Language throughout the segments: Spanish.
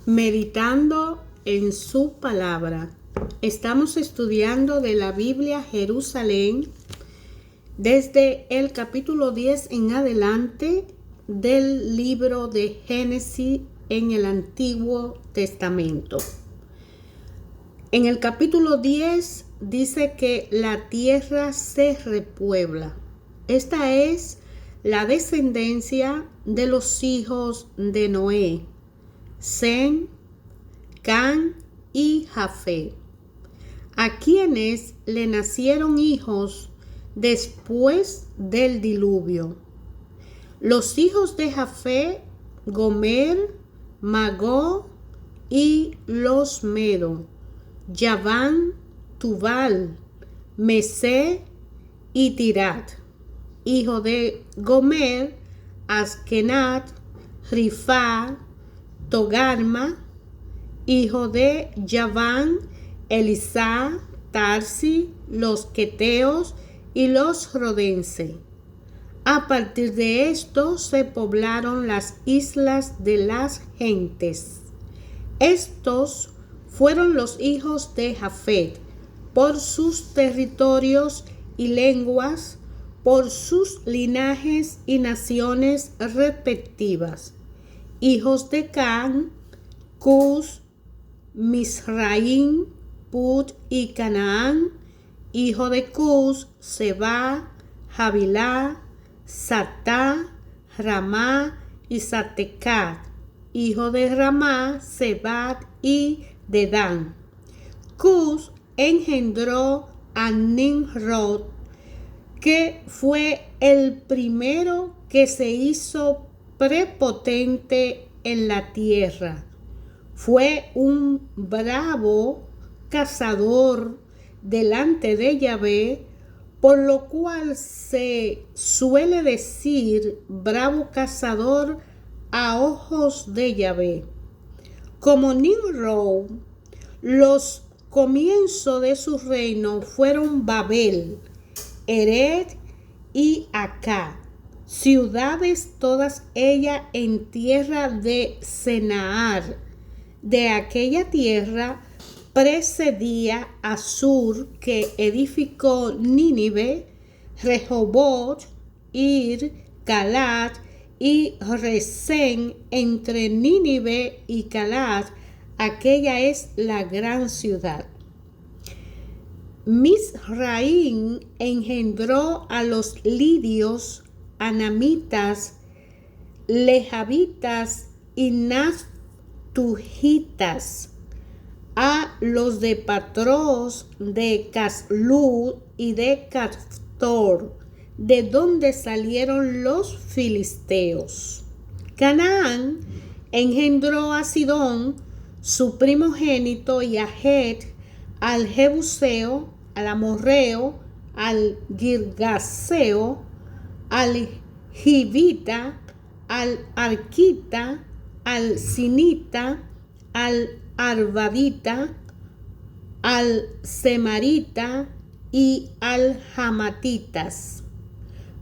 Meditando en su palabra. Estamos estudiando de la Biblia Jerusalén desde el capítulo 10 en adelante del libro de Génesis en el Antiguo Testamento. En el capítulo 10 dice que la tierra se repuebla. Esta es la descendencia de los hijos de Noé, Sem, Can y Jafet, a quienes le nacieron hijos después del diluvio. Los hijos de Jafet, Gomer, Magog y los Medo, Yaván, Tubal, Mesé y Tirat. Hijo de Gomer, Askenat, Rifá, Togarma. Hijo de Yaván, Elisá, Tarsi, los queteos y los rodense. A partir de esto se poblaron las islas de las gentes. Estos fueron los hijos de Jafet, por sus territorios y lenguas, por sus linajes y naciones respectivas. Hijos de Can, Cus, Misraim, Put y Canaán. Hijo de Cus, Seba, Javilá, Satá, Ramá y Satecat. Hijo de Ramá, Sebat y Dedán. Cus engendró a Nimrod, que fue el primero que se hizo prepotente en la tierra. Fue un bravo cazador delante de Yahvé, por lo cual se suele decir bravo cazador a ojos de Yahvé. Como Nimrod, los comienzos de su reino fueron Babel, Ered y Acá, ciudades todas ellas en tierra de Senaar. De aquella tierra precedía Asur, que edificó Nínive, Rehobot, Ir, Calat y Resén. Entre Nínive y Calat, aquella es la gran ciudad. Misraim engendró a los lidios, anamitas, lejabitas y naftuhitas, a los de Patros, de Caslud y de Caftor, de donde salieron los filisteos. Canaán engendró a Sidón, su primogénito, y a Het, al Jebuseo, al Amorreo, al Girgaseo, al Jivita, al Arquita, al Sinita, al Arvadita, al Semarita y al Jamatitas.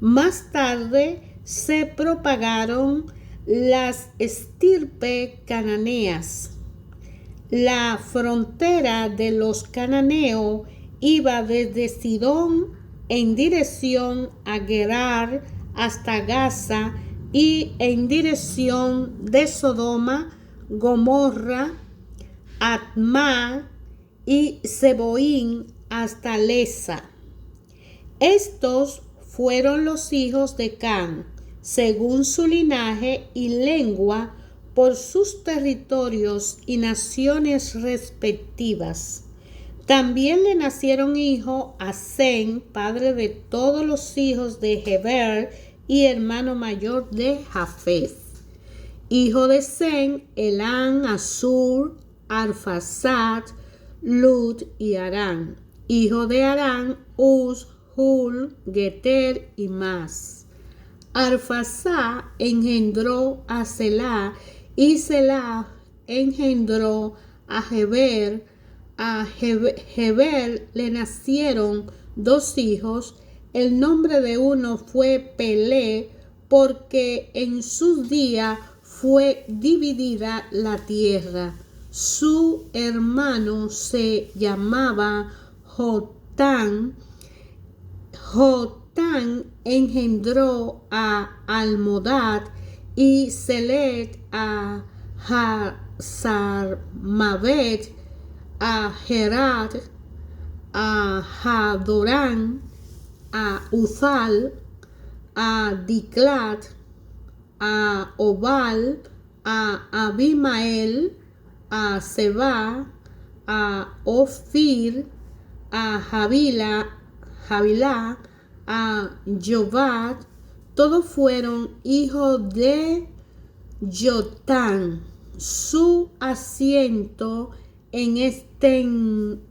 Más tarde se propagaron las estirpes cananeas. La frontera de los cananeos iba desde Sidón en dirección a Gerar hasta Gaza y en dirección de Sodoma, Gomorra, Admá y Seboín hasta Lesa. Estos fueron los hijos de Can, según su linaje y lengua, por sus territorios y naciones respectivas. También le nacieron hijos a Sem, padre de todos los hijos de Heber y hermano mayor de Jafet. Hijo de Sem, Elán, Asur, Arfaxad, Lud y Arán. Hijo de Arán, Uz, Hul, Geter y más. Arfaxad engendró a Selá, y Selá engendró a Heber. A Heber le nacieron dos hijos. El nombre de uno fue Pelé, porque en sus días fue dividida la tierra. Su hermano se llamaba Jotán. Jotán engendró a Almodad y Selet, a Hazarmavet, a Gerar, a Hadorán, a Uzal, a Diclat, a Obal, a Abimael, a Seba, a Ofir, a Javilá, a Jobad. Todos fueron hijos de Jotán. Su asiento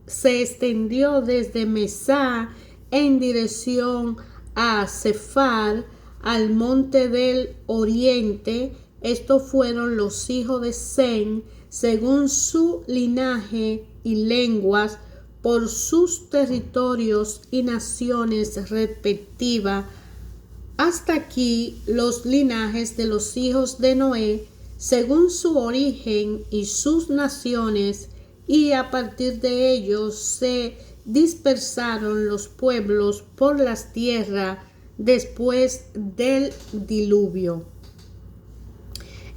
se extendió desde Mesá en dirección a Sefar, al monte del oriente. Estos fueron los hijos de Sem, según su linaje y lenguas, por sus territorios y naciones respectivas. Hasta aquí los linajes de los hijos de Noé, según su origen y sus naciones, y a partir de ellos se dispersaron los pueblos por las tierras después del diluvio.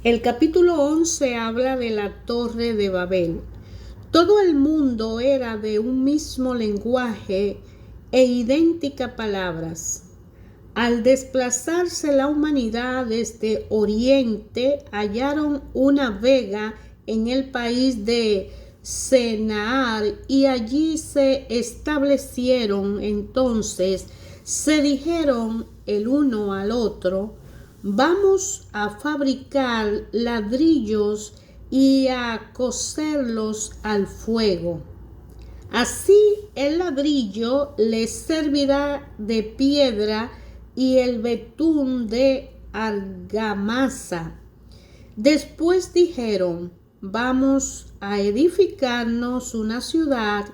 El capítulo 11 habla de la Torre de Babel. Todo el mundo era de un mismo lenguaje e idénticas palabras. Al desplazarse la humanidad desde Oriente, hallaron una vega en el país de Senaar y allí se establecieron. Entonces se dijeron el uno al otro: vamos a fabricar ladrillos y a cocerlos al fuego. Así el ladrillo les servirá de piedra y el betún de argamasa. Después dijeron: vamos a edificarnos una ciudad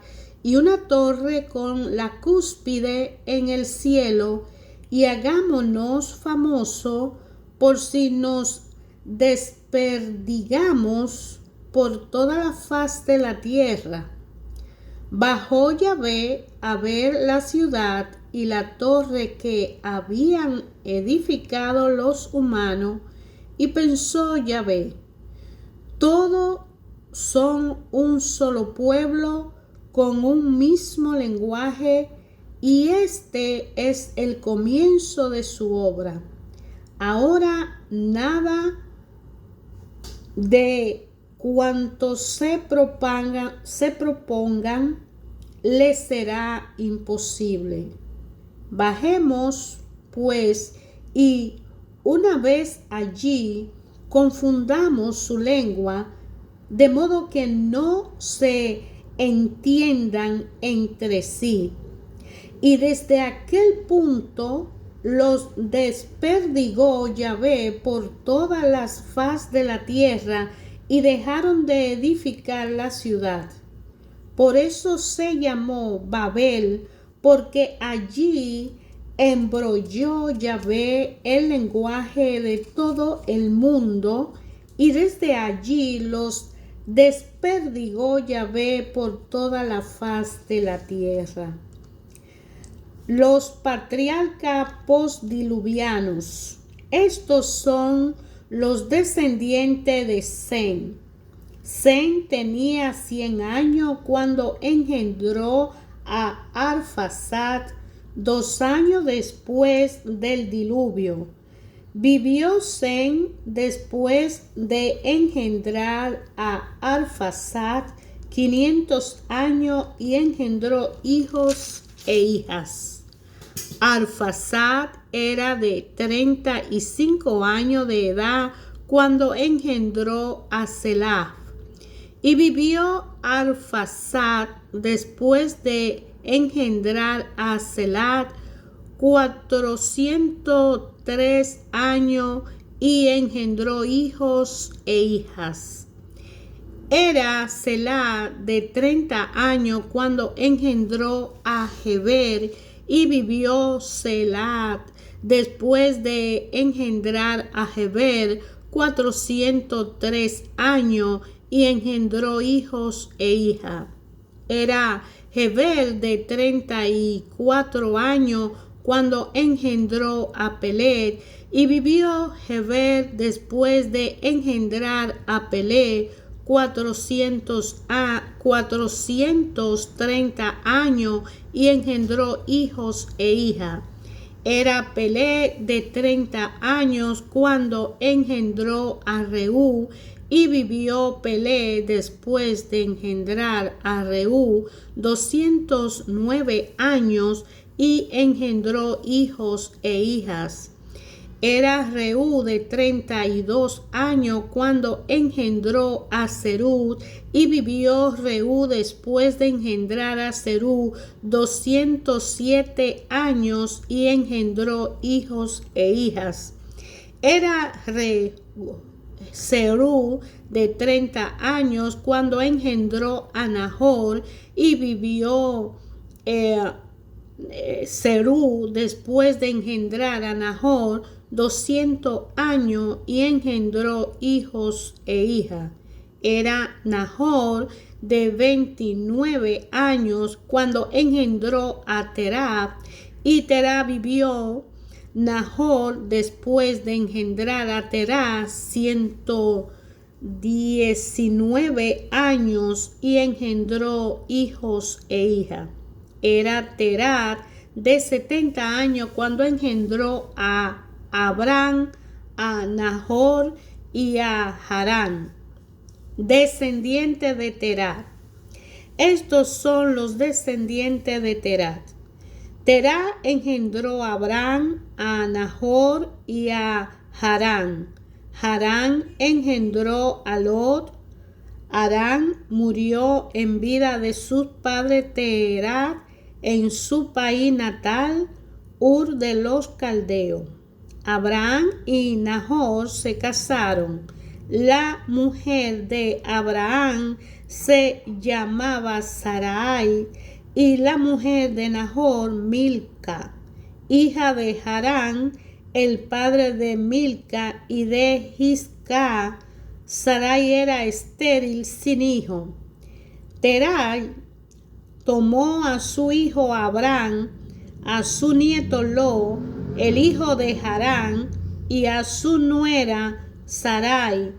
y una torre con la cúspide en el cielo, y hagámonos famoso por si nos desperdigamos por toda la faz de la tierra. Bajó Yahvé a ver la ciudad y la torre que habían edificado los humanos, y pensó Yahvé: todos son un solo pueblo con un mismo lenguaje, y este es el comienzo de su obra. Ahora nada de cuantos se propongan les será imposible. Bajemos, pues, y una vez allí confundamos su lengua, de modo que no se entiendan entre sí. Y desde aquel punto los desperdigó Yahvé por todas las faz de la tierra, y dejaron de edificar la ciudad. Por eso se llamó Babel, porque allí embrolló Yahvé el lenguaje de todo el mundo, y desde allí los desperdigó Yahvé por toda la faz de la tierra. Los patriarcas postdiluvianos. Estos son los descendientes de Sem. Sem tenía 100 años cuando engendró a Arfaxad, 2 años después del diluvio. Vivió Sem después de engendrar a Arfaxad 500 años y engendró hijos e hijas. Arfaxad era de 35 años de edad cuando engendró a Selah. Y vivió Arfaxad después de engendrar a Selah 403 años y engendró hijos e hijas. Era Selah de 30 años cuando engendró a Heber, y vivió Selah después de engendrar a Heber 403 años y engendró hijos e hijas. Era Heber de 34 años cuando engendró a Peleg, y vivió Heber después de engendrar a Peleg 430 años y engendró hijos e hijas. Era Peleg de 30 años cuando engendró a Reú, y vivió Peleg después de engendrar a Reú 209 años y engendró hijos e hijas. Era Reú de 32 años cuando engendró a Serug, y vivió Reú después de engendrar a Serug 207 años y engendró hijos e hijas. Era Serug de 30 años cuando engendró a Nahor, y vivió Serug después de engendrar a Nahor 200 años y engendró hijos e hijas. Era Nahor de 29 años cuando engendró a Terah, y Terah vivió Nahor después de engendrar a Terah 119 años y engendró hijos e hijas. Era Terah de 70 años cuando engendró a Abraham, a Nahor y a Harán, descendiente de Terah. Estos son los descendientes de Terah. Terah engendró a Abraham, a Nahor y a Harán. Harán engendró a Lot. Harán murió en vida de sus padres Terah en su país natal, Ur de los Caldeos. Abraham y Nahor se casaron. La mujer de Abraham se llamaba Sarai, y la mujer de Nahor Milca, hija de Harán, el padre de Milca y de Isca. Sarai era estéril sin hijo. Terah tomó a su hijo Abraham, a su nieto Lot, el hijo de Harán, y a su nuera Sarai,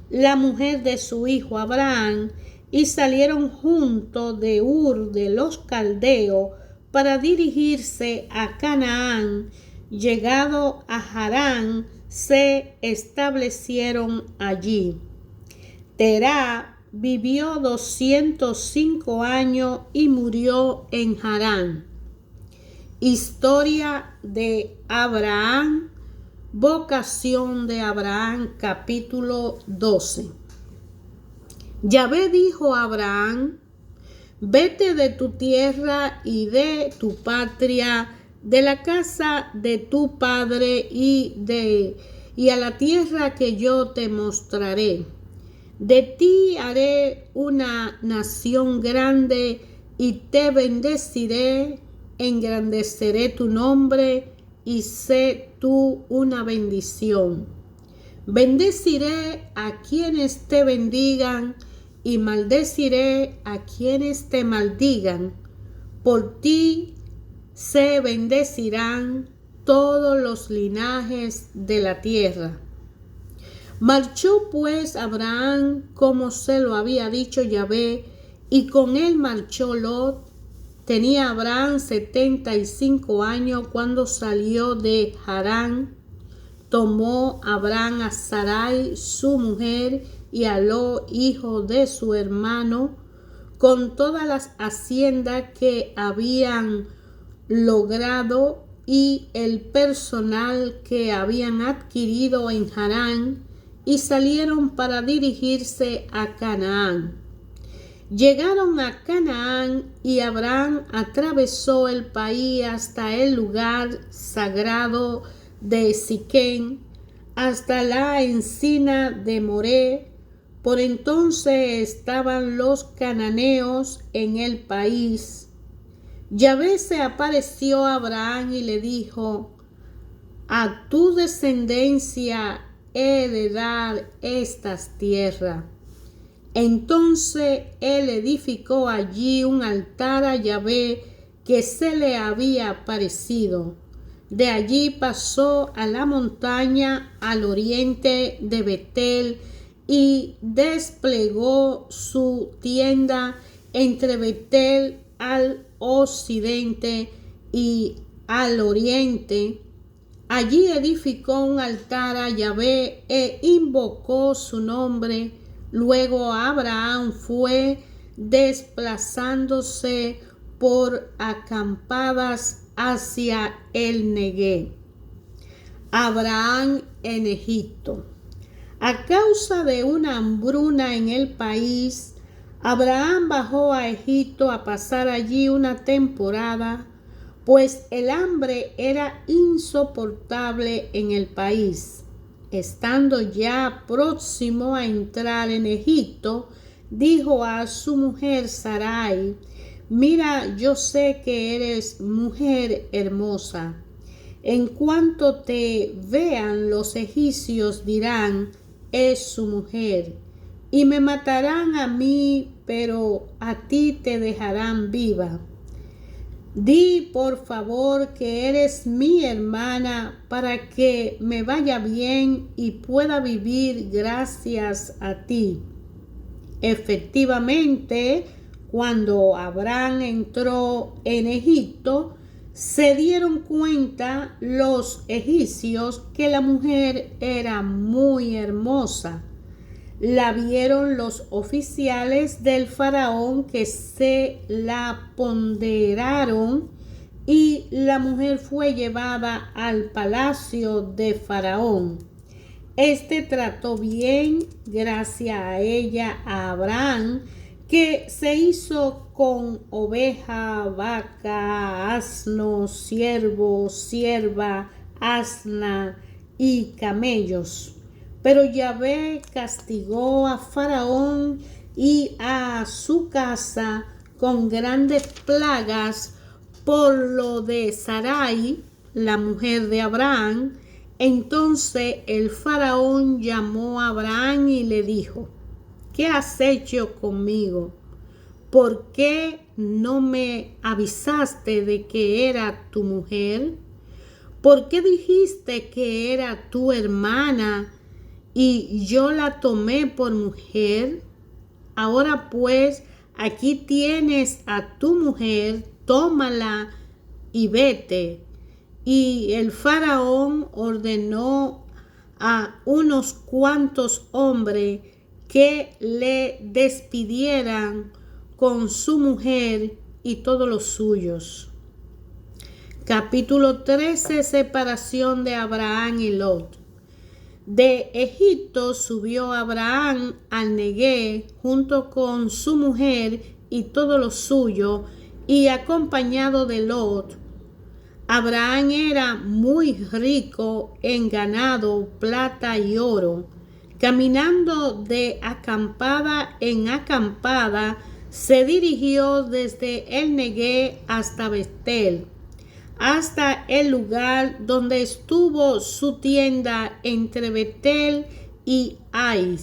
la mujer de su hijo Abraham, y salieron juntos de Ur de los Caldeos para dirigirse a Canaán. Llegado a Harán, se establecieron allí. Terah vivió 205 años y murió en Harán. Historia de Abraham, vocación de Abraham, capítulo 12. Yahvé dijo a Abraham: vete de tu tierra y de tu patria, de la casa de tu padre y a la tierra que yo te mostraré. De ti haré una nación grande y te bendeciré, engrandeceré tu nombre y sé tú una bendición. Bendeciré a quienes te bendigan y maldeciré a quienes te maldigan. Por ti se bendecirán todos los linajes de la tierra. Marchó pues Abraham como se lo había dicho Yahvé, y con él marchó Lot. Tenía Abraham 75 años cuando salió de Harán. Tomó Abraham a Sarai, su mujer, y a Lot, hijo de su hermano, con todas las haciendas que habían logrado y el personal que habían adquirido en Harán, y salieron para dirigirse a Canaán. Llegaron a Canaán y Abraham atravesó el país hasta el lugar sagrado de Siquén, hasta la encina de Moré. Por entonces estaban los cananeos en el país. Yahvé se apareció a Abraham y le dijo: a tu descendencia heredar estas tierras. Entonces él edificó allí un altar a Yahvé que se le había aparecido. De allí pasó a la montaña al oriente de Betel y desplegó su tienda entre Betel al occidente y al oriente. Allí edificó un altar a Yahvé e invocó su nombre. Luego Abraham fue desplazándose por acampadas hacia el Neguev. Abraham en Egipto. A causa de una hambruna en el país, Abraham bajó a Egipto a pasar allí una temporada, pues el hambre era insoportable en el país. Estando ya próximo a entrar en Egipto, dijo a su mujer Sarai: mira, yo sé que eres mujer hermosa. En cuanto te vean los egipcios dirán: es su mujer, y me matarán a mí, pero a ti te dejarán viva. Di por favor que eres mi hermana para que me vaya bien y pueda vivir gracias a ti. Efectivamente, cuando Abraham entró en Egipto, se dieron cuenta los egipcios que la mujer era muy hermosa. La vieron los oficiales del faraón que se la ponderaron y la mujer fue llevada al palacio de faraón. Este trató bien, gracias a ella, a Abraham, que se hizo con oveja, vaca, asno, siervo, sierva, asna y camellos. Pero Yahvé castigó a Faraón y a su casa con grandes plagas por lo de Sarai, la mujer de Abraham. Entonces el Faraón llamó a Abraham y le dijo: ¿qué has hecho conmigo? ¿Por qué no me avisaste de que era tu mujer? ¿Por qué dijiste que era tu hermana y yo la tomé por mujer? Ahora pues, aquí tienes a tu mujer, tómala y vete. Y el faraón ordenó a unos cuantos hombres que le despidieran con su mujer y todos los suyos. Capítulo 13. Separación de Abraham y Lot. De Egipto subió Abraham al Neguev junto con su mujer y todo lo suyo, y acompañado de Lot. Abraham era muy rico en ganado, plata y oro. Caminando de acampada en acampada, se dirigió desde el Neguev hasta Betel, hasta el lugar donde estuvo su tienda entre Betel y Ai,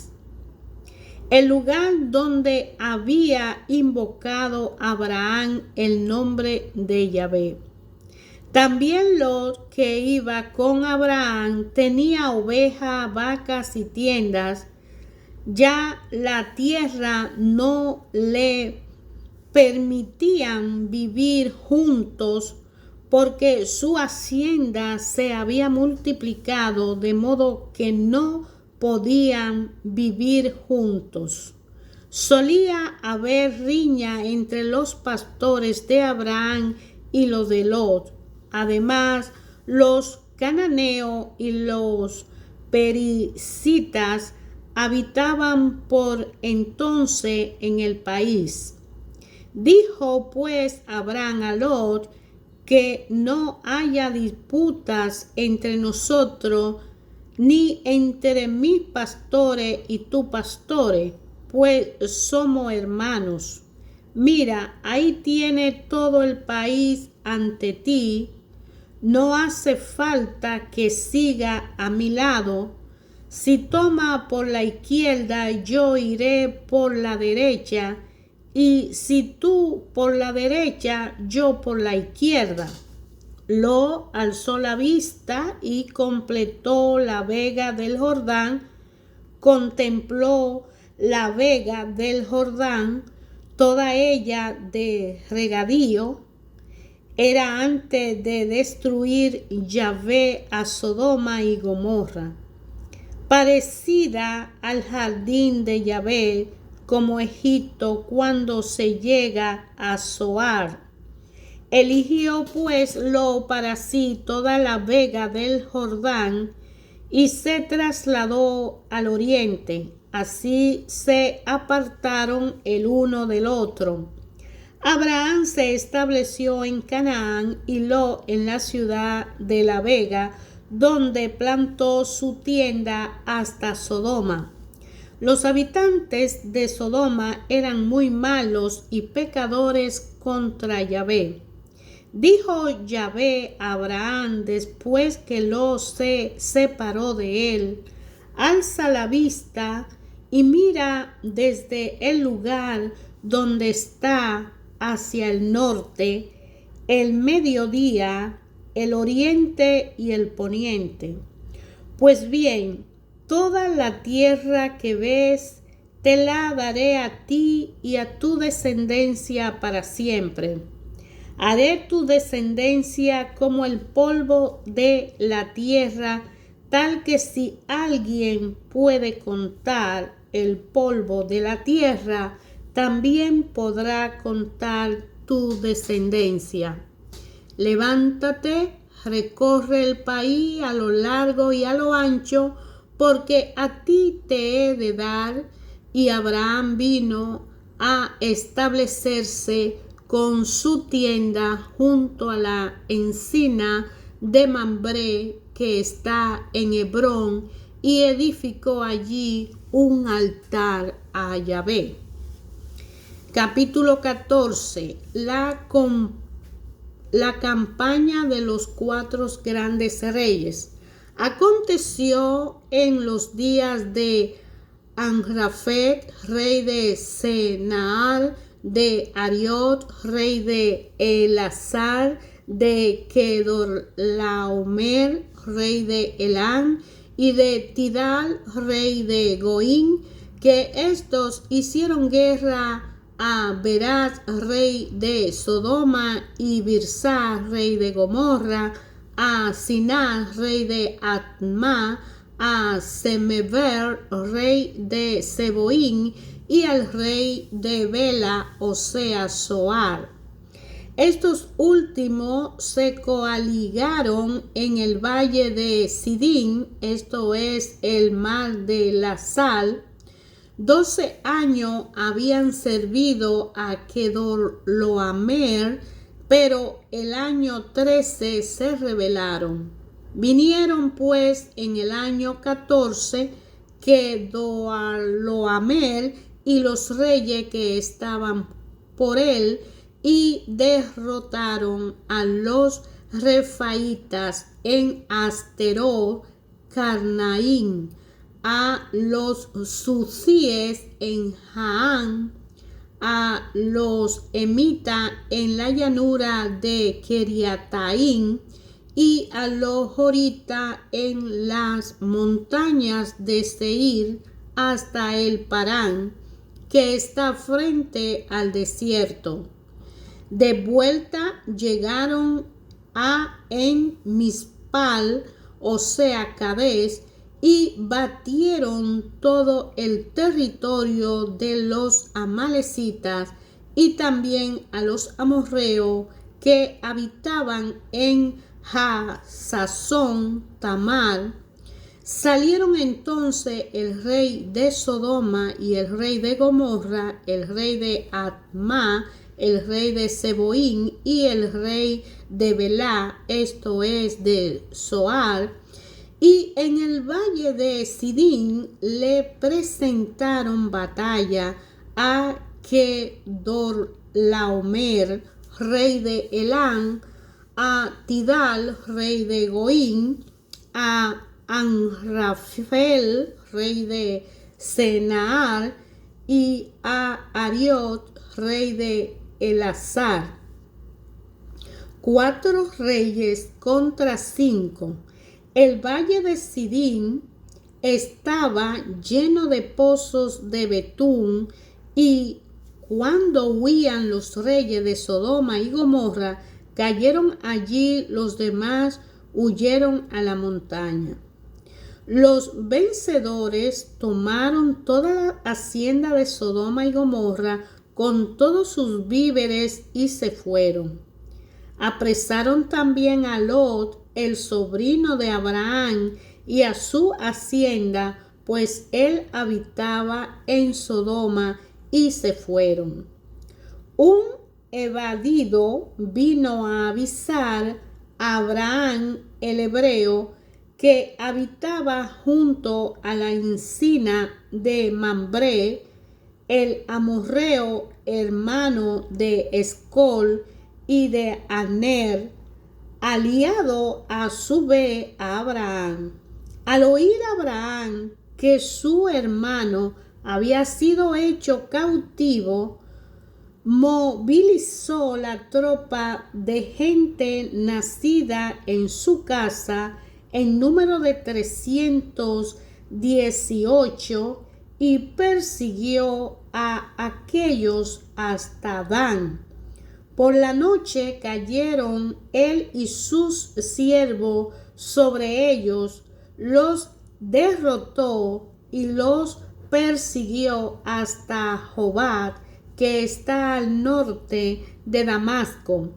el lugar donde había invocado Abraham el nombre de Yahvé. También Lot, que iba con Abraham, tenía ovejas, vacas y tiendas. Ya la tierra no le permitían vivir juntos, porque su hacienda se había multiplicado, de modo que no podían vivir juntos. Solía haber riña entre los pastores de Abraham y los de Lot. Además, los cananeos y los pericitas habitaban por entonces en el país. Dijo pues Abraham a Lot: que no haya disputas entre nosotros, ni entre mis pastores y tus pastores, pues somos hermanos. Mira, ahí tiene todo el país ante ti. No hace falta que siga a mi lado. Si toma por la izquierda, yo iré por la derecha, y si tú por la derecha, yo por la izquierda. Lot alzó la vista y completó la vega del Jordán, contempló la vega del Jordán, toda ella de regadío. Era antes de destruir Yahvé a Sodoma y Gomorra, parecida al jardín de Yahvé, como Egipto cuando se llega a Zoar. Eligió pues Lot para sí toda la vega del Jordán y se trasladó al oriente. Así se apartaron el uno del otro. Abraham se estableció en Canaán y Lot en la ciudad de la vega, donde plantó su tienda hasta Sodoma. Los habitantes de Sodoma eran muy malos y pecadores contra Yahvé. Dijo Yahvé a Abraham después que Lot se separó de él: alza la vista y mira desde el lugar donde está hacia el norte, el mediodía, el oriente y el poniente. Pues bien, toda la tierra que ves te la daré a ti y a tu descendencia para siempre. Haré tu descendencia como el polvo de la tierra, tal que si alguien puede contar el polvo de la tierra, también podrá contar tu descendencia. Levántate, recorre el país a lo largo y a lo ancho, porque a ti te he de dar. Y Abraham vino a establecerse con su tienda junto a la encina de Mambré, que está en Hebrón, y edificó allí un altar a Yahvé. Capítulo 14. La campaña de los 4 grandes reyes. Aconteció en los días de Amrafet, rey de Senaar, de Ariot, rey de Elazar, de Kedorlaomer, rey de Elam, y de Tidal, rey de Goín, que estos hicieron guerra a Berat, rey de Sodoma, y Birsá, rey de Gomorra, a Siná, rey de Adma, a Semever, rey de Seboín, y al rey de Bela, o sea, Zoar. Estos últimos se coaligaron en el valle de Sidín, esto es el mar de la sal. 12 años habían servido a Kedorlaomer, pero el año 13 se rebelaron. Vinieron pues en el año 14 Kedorlaomer y los reyes que estaban por él, y derrotaron a los refaitas en Asterot Carnaín, a los sucíes en Jaán, a los emitas en la llanura de Kiriataim, y a los horitas en las montañas de Seir, hasta el Parán, que está frente al desierto. De vuelta llegaron a En Mispal, o sea, Cades, y batieron todo el territorio de los amalecitas y también a los amorreos que habitaban en Hasazón Tamar. Salieron entonces el rey de Sodoma y el rey de Gomorra, el rey de Adma, el rey de Seboín y el rey de Belá, esto es de Zoar, y en el valle de Sidín le presentaron batalla a Kedorlaomer, rey de Elam, a Tidal, rey de Goín, a Amrafel, rey de Senaar, y a Ariot, rey de Elazar. 4 reyes contra 5. El valle de Sidín estaba lleno de pozos de betún, y cuando huían los reyes de Sodoma y Gomorra, cayeron allí, los demás huyeron a la montaña. Los vencedores tomaron toda la hacienda de Sodoma y Gomorra con todos sus víveres y se fueron. Apresaron también a Lot, el sobrino de Abraham, y a su hacienda, pues él habitaba en Sodoma, y se fueron. Un evadido vino a avisar a Abraham el hebreo, que habitaba junto a la encina de Mambré, el amorreo, hermano de Escol y de Aner, aliado a su vez a Abraham. Al oír Abraham que su hermano había sido hecho cautivo, movilizó la tropa de gente nacida en su casa en número de 318 y persiguió a aquellos hasta Dan. Por la noche cayeron él y sus siervos sobre ellos, los derrotó y los persiguió hasta Jobat, que está al norte de Damasco.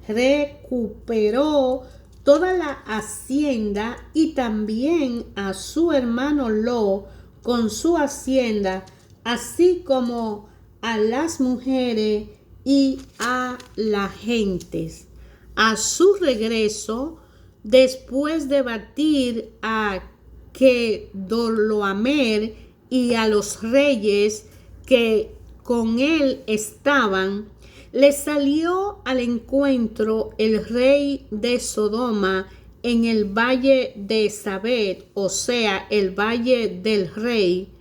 Recuperó toda la hacienda y también a su hermano Lot con su hacienda, así como a las mujeres y a las gentes. A su regreso, después de batir a Kedorlaomer y a los reyes que con él estaban, le salió al encuentro el rey de Sodoma en el valle de Sabet, o sea, el valle del rey.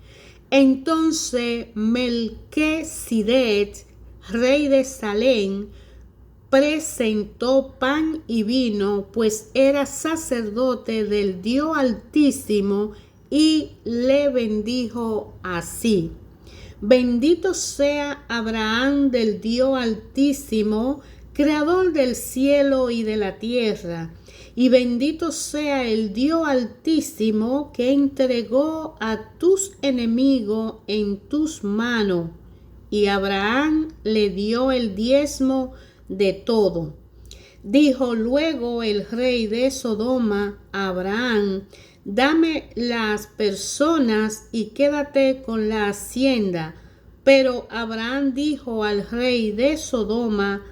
Entonces Melquisedec, rey de Salem, presentó pan y vino, pues era sacerdote del Dios Altísimo, y le bendijo así: Bendito sea Abraham del Dios Altísimo, creador del cielo y de la tierra, y bendito sea el Dios Altísimo que entregó a tus enemigos en tus manos. Y Abraham le dio el diezmo de todo. Dijo luego el rey de Sodoma a Abraham: dame las personas y quédate con la hacienda. Pero Abraham dijo al rey de Sodoma: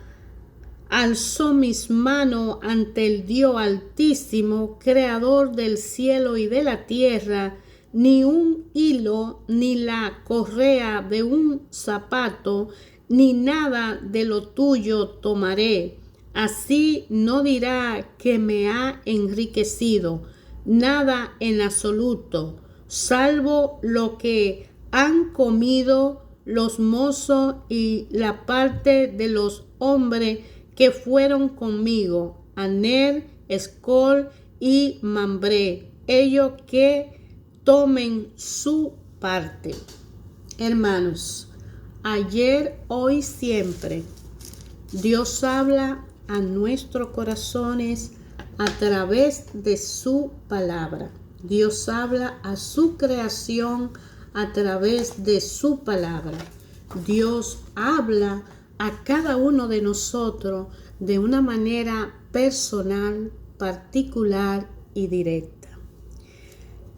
alzó mis manos ante el Dios Altísimo, creador del cielo y de la tierra, ni un hilo, ni la correa de un zapato, ni nada de lo tuyo tomaré. Así no dirá que me ha enriquecido, nada en absoluto, salvo lo que han comido los mozos y la parte de los hombres que fueron conmigo, Aner, Escol y Mambré, ellos que tomen su parte. Hermanos, ayer, hoy, siempre, Dios habla a nuestros corazones a través de su palabra. Dios habla a su creación a través de su palabra. Dios habla a cada uno de nosotros de una manera personal, particular y directa.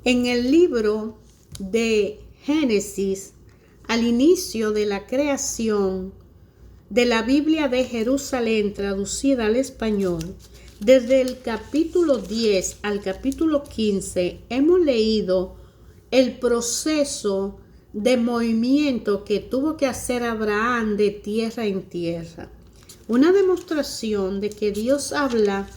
En el libro de Génesis, al inicio de la creación de la Biblia de Jerusalén traducida al español, desde el capítulo 10 al capítulo 15, hemos leído el proceso de movimiento que tuvo que hacer Abraham de tierra en tierra. Una demostración de que Dios habla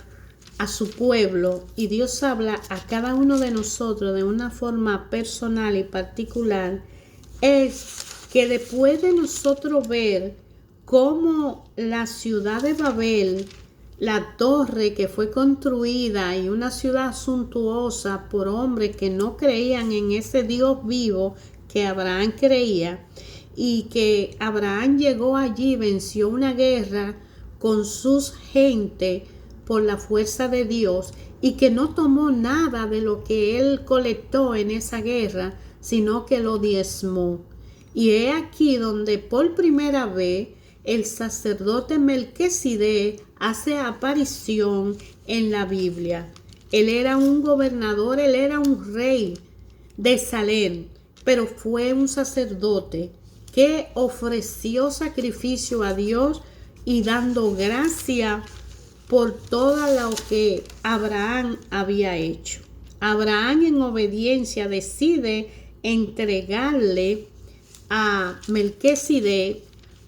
a su pueblo, y Dios habla a cada uno de nosotros de una forma personal y particular, es que después de nosotros ver cómo la ciudad de Babel, la torre que fue construida y una ciudad suntuosa por hombres que no creían en ese Dios vivo que Abraham creía, y que Abraham llegó allí, venció una guerra con sus gente por la fuerza de Dios, y que no tomó nada de lo que él colectó en esa guerra, sino que lo diezmó. Y he aquí donde por primera vez el sacerdote Melquisedec hace aparición en la Biblia. Él era un gobernador, él era un rey de Salem, pero fue un sacerdote que ofreció sacrificio a Dios y dando gracia por todo lo que Abraham había hecho. Abraham, en obediencia, decide entregarle a Melquisedec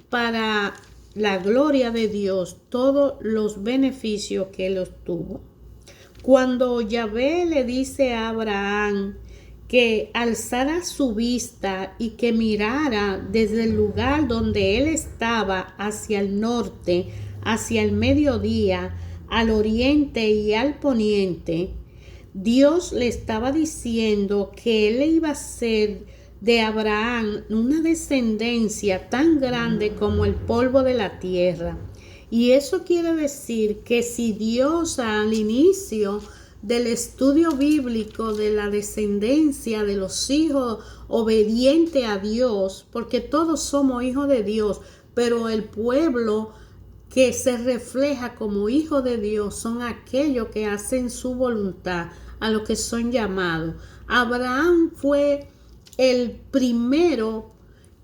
para la gloria de Dios todos los beneficios que él obtuvo. Cuando Yahvé le dice a Abraham que alzara su vista y que mirara desde el lugar donde él estaba hacia el norte, hacia el mediodía, al oriente y al poniente, Dios le estaba diciendo que él iba a ser de Abraham una descendencia tan grande como el polvo de la tierra. Y eso quiere decir que si Dios al inicio del estudio bíblico de la descendencia de los hijos obedientes a Dios, porque todos somos hijos de Dios, pero el pueblo que se refleja como hijo de Dios son aquellos que hacen su voluntad, a los que son llamados. Abraham fue el primero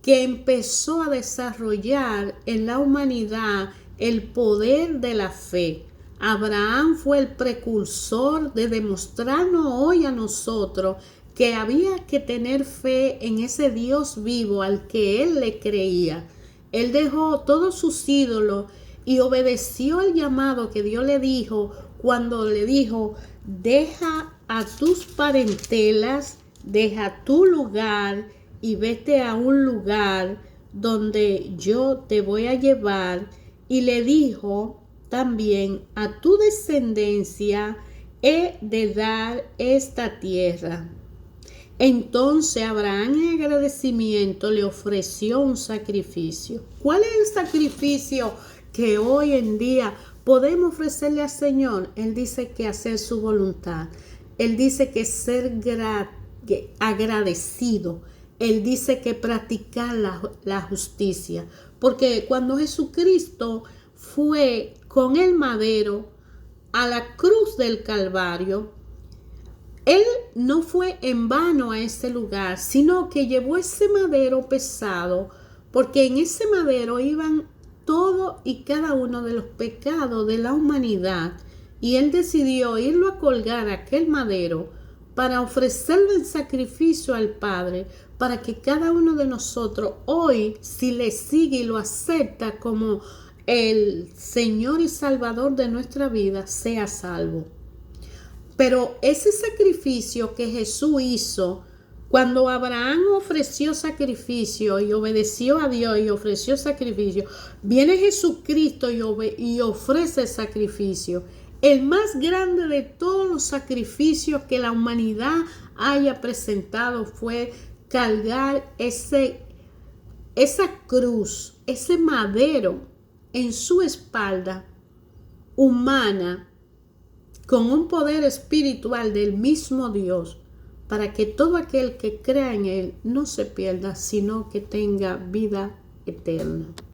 que empezó a desarrollar en la humanidad el poder de la fe. Abraham fue el precursor de demostrarnos hoy a nosotros que había que tener fe en ese Dios vivo al que él le creía. Él dejó todos sus ídolos y obedeció el llamado que Dios le dijo cuando le dijo: deja a tus parentelas, deja tu lugar y vete a un lugar donde yo te voy a llevar. Y le dijo también: a tu descendencia he de dar esta tierra. Entonces Abraham, en agradecimiento, le ofreció un sacrificio. ¿Cuál es el sacrificio que hoy en día podemos ofrecerle al Señor? Él dice que hacer su voluntad. Él dice que ser agradecido. Él dice que practicar la justicia. Porque cuando Jesucristo fue con el madero a la cruz del Calvario, él no fue en vano a ese lugar, sino que llevó ese madero pesado, porque en ese madero iban todo y cada uno de los pecados de la humanidad, y él decidió irlo a colgar a aquel madero para ofrecerle el sacrificio al Padre, para que cada uno de nosotros hoy, si le sigue y lo acepta como el Señor y Salvador de nuestra vida, sea salvo. Pero ese sacrificio que Jesús hizo, cuando Abraham ofreció sacrificio y obedeció a Dios y ofreció sacrificio, viene Jesucristo y ofrece sacrificio. El más grande de todos los sacrificios que la humanidad haya presentado fue cargar esa cruz, ese madero en su espalda humana, con un poder espiritual del mismo Dios, para que todo aquel que crea en Él no se pierda, sino que tenga vida eterna.